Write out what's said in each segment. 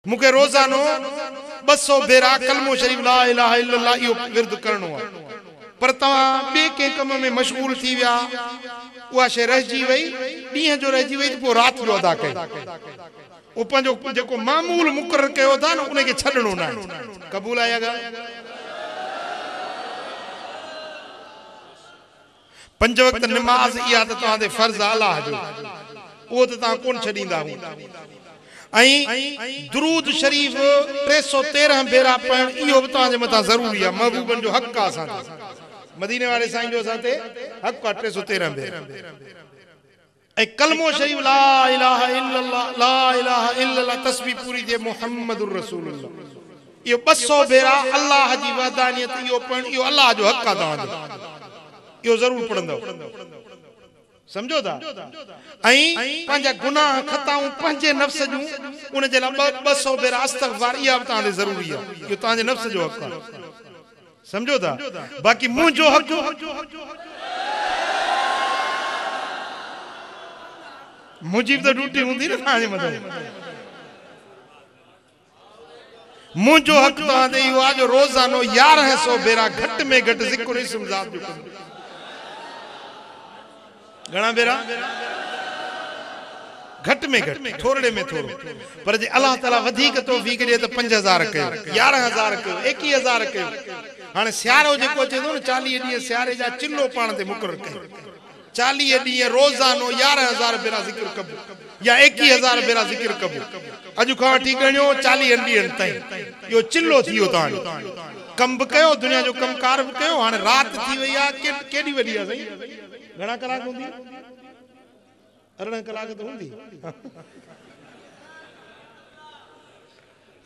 मुके रोजानो 200 भेरा कलमो शरीफ ला इलाहा इल्लल्लाह यो विर्द करनो है पर तवा बे के कम में मशगूल थी विया उहा शे रहजी वई डी जो रहजी वई तो रात जो अदा कई ओ पंजो जेको मामूल मुकर्रर कयो था न उनके छडणो ना कबूल आयागा पंज वक्त नमाज इया त तवा दे फर्ज अल्लाह जो वो तो ता कोन छडींदा हूं आई दुरूद शरीफ 313 भेरा पढ़न इहो भी तवा जे मथा जरूरी है महबूबन जो हक आ सा मदीने वाले साईं जो साथे हक 313 भेरा ए कलमो शरीफ ला इलाहा इल्लल्लाह तस्बीह पूरी दे मुहम्मदुर रसूलुल्लाह यो 200 भेरा अल्लाह जी वहदानियत यो पढ़न यो अल्लाह जो हक आ तवा यो जरूर पढ़ंदो समझो था आई पंजा गुनाह खताऊं पंजे नफ्स जूं उन जे ला 200 भेरा इस्तगफार इया ता दे जरूरी है यो ता जे नफ्स जो हक है समझो था बाकी मुंजो हक मुजीब तो ड्यूटी हुंदी ना ताजे मतलब मुंजो हक ता दे यो आज रोजानो 1100 भेरा घट में घट जिक्र इस्म जात जो घना बेरा घट में घट थोड़े में थोड़ो पर जे अल्लाह ताला वधिक तौफीक दे तो 5000 कयो 11000 कयो 21000 कयो हाने सियारो जेको चेदो न 40 डी सियारे जा चिल्लो पाण ते मुकर्रर कयो 40 डी रोजानो 11000 बेरा जिक्र कबो या 21000 बेरा जिक्र कबो अजु खा वठी गणियो 40 डी ताई यो चिल्लो थियो ताणी कम भी कयो दुनिया जो कमकार भी कयो हाने रात थी वई आ केडी वडी आ सही घणा कलाक हुंदी 18 कलाक तो हुंदी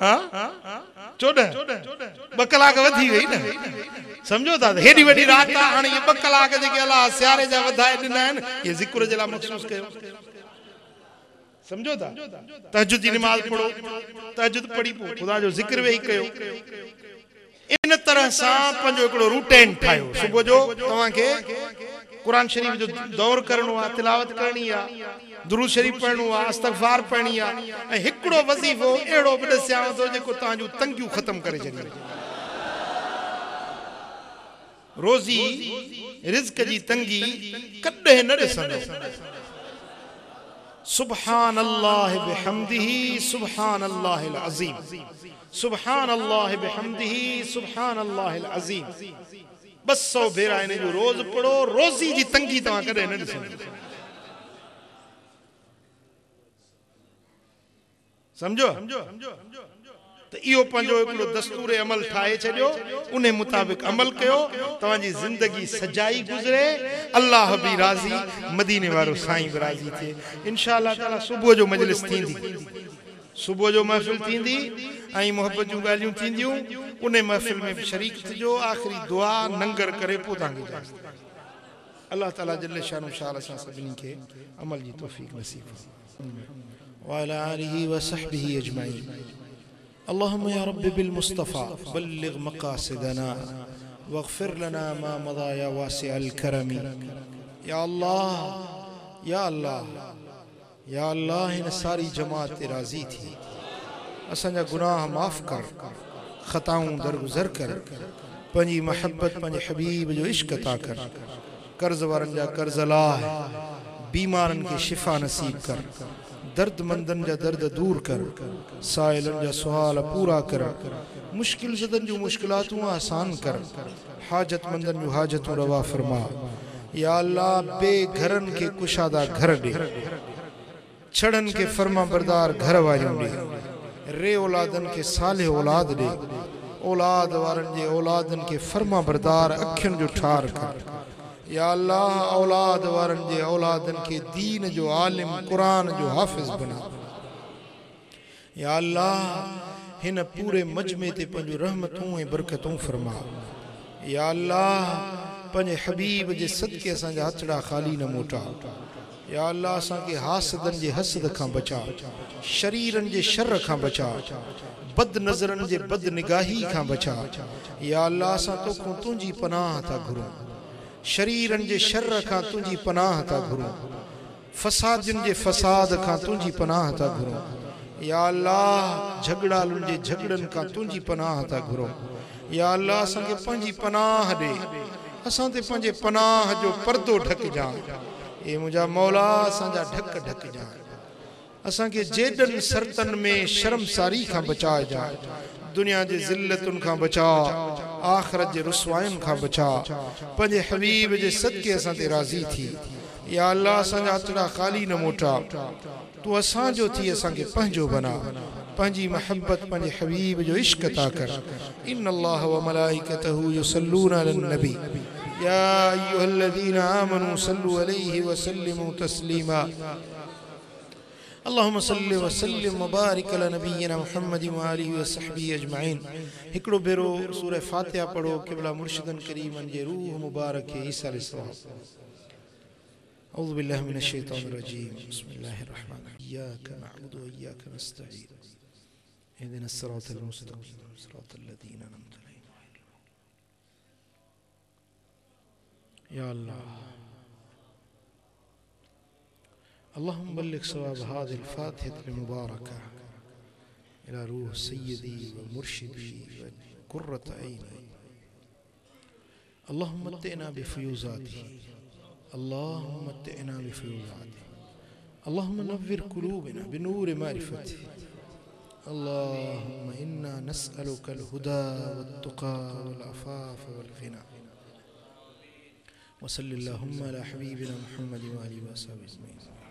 हां 14 2 कलाक वधी गई ना समझो था हेडी वडी रात आ हाने ये 2 कलाक जे के अल्लाह सियारे जा वधाए दिना है ये जिक्र जे ला मखसूस कयो समझो था तहज्जुद की नमाज पढ़ो तहज्जुद पढ़ी पो खुदा जो जिक्र वेही कयो इन तरह सा पंजो एकड़ो रूटीन ठायो सुबह जो तवा के कुरान शरीफ जो दौर करनो आ तिलावत करनी आ दुरूद शरीफ पढ़नो आ इस्तगफार पढ़नी आ ए हिकड़ो वजीफो एड़ो बडस्याव तो जेको ता जो तंगियो खत्म करे छडी रोजी रिज़्क जी तंगी कदे न ॾिसंदो सुभान अल्लाह बिहम्दिही सुभान अल्लाहिल अज़ीम सुभान अल्लाह बिहम्दिही सुभान अल्लाहिल अज़ीम 200 भेरा इन जो रोज पढ़ो रोजी जी तंगी तवा कदे न ॾिसंदो समझो तो इहो पंजो एकड़ो दस्तूर अमल ठाए छडियो उन मुताबिक अमल कयो तवा जी जिंदगी सजाई गुजरे अल्लाह भी राजी मदीने वारो साईं भी राजी थे इंशाअल्लाह ताला सुबह जो मजलिस थींदी सुबह जो महफिल थींदी आई मोहब्बत जो गालियों थींदियों उन महफिल में शरीक थियो आखिरी दुआ नंगर करे पो तांगे अल्लाह ताला जल्ले शान शाल सा सभिनी के अमल जी तौफीक नसीब व अला आलिहि व सहबिहि अजमाइन اللهم يا رب بالمصطفى بلغ مقاصدنا واغفر لنا ما مضى يا واسع الكرم يا الله يا الله या अल्लाह इन सारी जमात राजी थी असांजा गुनाह माफ़ कर खताऊं दरगुजर कर पंजी महब्बत पंजे हबीब जो इश्क अता कर कर्ज वारन जा कर्ज लाह बीमारन के शिफा नसीब कर दर्दमंदन जा दर्द दूर कर साइलन जा सवाल पूरा कर मुश्किल ज़दन जो मुश्किलातूं आसान कर हाजतमंदन जो हाजतूं रवा फरमा या अल्लाह बेघरन के कुशादा घर दे छड़न के फरमा बरदार घर वारियों दे रे औलादन के साले औलाद दे औलाद वारन जे औलादन के फरमा बरदार अखियन जो ठार कर या अल्लाह औलाद वारन जे औलादन के दीन जो आलिम कुरान जो हाफिज बना या अल्लाह हिन पूरे मजमे ते पंजो रहमतूं ए बरकतूं फरमा या अल्लाह पंजे हबीब जे सदके असां जा हथड़ा खाली न मोटा या अल्लाह असां के हासदन जे हसद खां बचा शरीरन जे शर खां बचा बद नजरन जे बद निगाही खां बचा या अल्लाह असां तोखों तुंजी पनाह था घुरूं शरीरन जे शर खां तुंजी पनाह था घुरूं फसादन जे फसाद खां तुंजी पनाह था घुरूं या अल्लाह झगड़ालुनि जे झगड़न का तुंजी पनाह था घुरो या अल्लाह असां के पंजी पनाह दे असां ते पंजे पनाह जो पर्दो ढक जा ए मुझा मौला असां जा ढक ढक जा असां के जेडन सरतन में शर्मसारी का बचा जा दुनिया जे जिल्लतुन का बचा आखिरत जे रुसवाइन का बचा पंजे हबीब जे सदके असां ते राजी थी या अल्लाह असां जा अतड़ा खाली न मोटा तू असां जो थी असां के पंजो बना पंजी मोहब्बत पंजे हबीब जो इश्क अता कर इन्नल्लाह व मलाइकतहु युसल्लूना अलन नबी या अय्युहल्लज़ीना आमनू सल्लु अलैहि व सल्लिमू तस्लीमा अल्लाहुम्मा सल्लि व सल्लिम व बारिक अला नबिय्यिना मुहम्मद व आलिहि व सहबिहि अजमईन हिकड़ो भेरो सूरह फातिहा पढ़ो क़िबला मुर्शिदन करीमन जे रूह मुबारक ईसा अलैहिस्सलाम अऊज़ु बिल्लाहि मिनश शैतानिर रजीम बिस्मिल्लाहिर रहमानिर रहीम इय्याका नअबुदु व इय्याका नस्तईन इहदिनस सिरातल मुस्तक़ीम सिरातल लज़ीना अनअमता अलैहिम या अल्लाह अल्लाहुम्मा बल्लिग सवाब हाज़िल फ़ातिहतिल मुबारका इला रूह सय्यदी व मुर्शिदी व क़ुर्रत ऐनी अल्लाहुम्मा मत्तिअना बिफ़ुयूज़ातिही अल्लाहुम्मा मत्तिअना बिफ़ुयूज़ातिही अल्लाहुम्मा नव्विर क़ुलूबना बिनूरि मारिफ़तिही अल्लाहुम्मा इन्ना नस्अलुकल हुदा वत्तुक़ा वल अफ़ाफ़ वल ग़िना व सल्लल्लाहुम्मा अला हबीबिना मुहम्मद व आलिहि व सहाबिहि अजमईन।